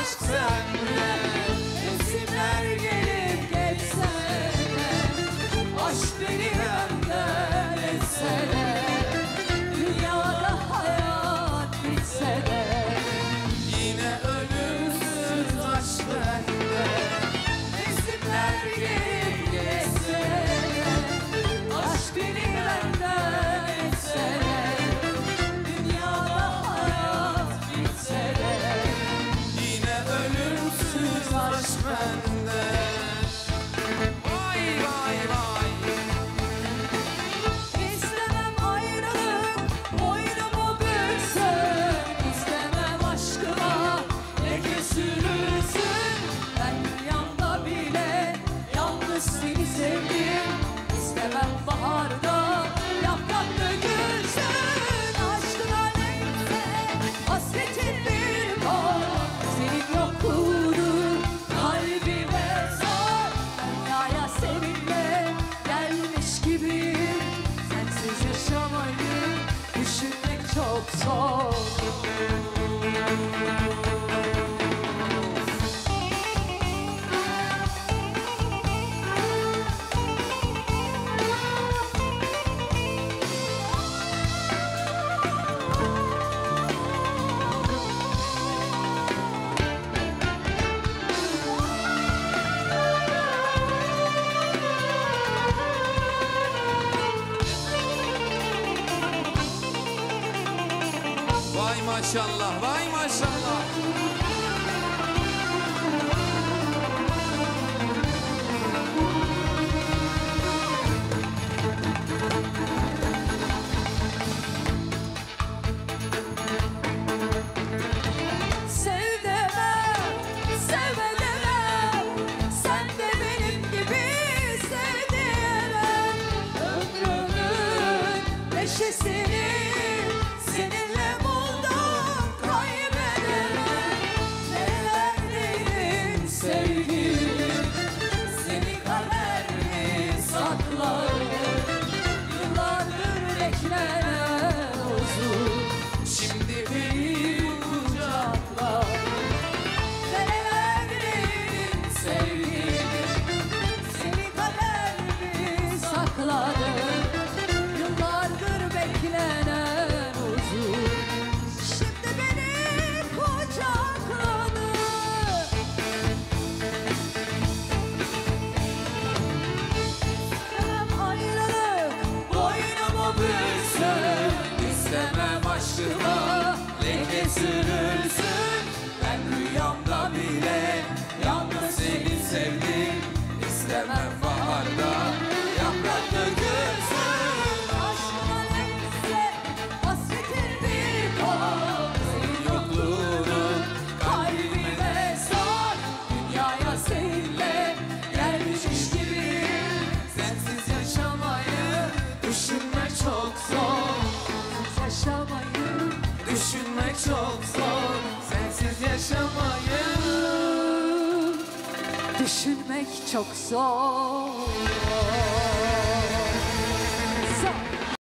aşk sende. Mevsimler gelip geçse de, aşk beni benden etse de, dünyada hayat bitse de, yine ölümsüz aşk bende. Mevsimler gelip geçse de, aşk beni benden etse de, dünyada hayat bitse de, yine ölümsüz aşk bende. Vay vay vay. İstemem ayrılık, boynumu büksün. İstemem aşkıma leke sürülsün. Ben rüyamda bile yalnız seni sevdim. İstemem baharda yaprak dökülsün. Aşkına neyse hasretin bir kol. Senin yokluğunu kalbime sor. Dünyaya seninle gelmiş gibiyim. Sensiz yaşamayı düşünmek çok zor. Vay maşallah, vay maşallah. Sev demem, sevme demem. Sen de benim gibi sev diyemem. Ömrümün neşesini seninle buldum, kaybedemem. Nelerdeydin sevgilim, seni kaderli sakladım. Yıllardır beklenen huzur, şimdi beni kucakla. Nelerdeydin sevgilim, seni kaderli sakladım. Yıllardır beklenen huzur, şimdi beni kucakladı. İstemem ayrılık, boynumu büksün. İstemem aşkıma leke sürülsün. Ben rüyamda bile yalnız seni sevdim. İstemem baharda yaprak dökülsün. Aşkına neyse hasretin bir kol. Senin yokluğunu kalbime sor. Dünyaya seninle gelmiş gibiyim. Sensiz yaşamayı düşünmek çok zor. Sensiz yaşamayı düşünmek çok zor. Sensiz yaşamayı düşünmek çok zor.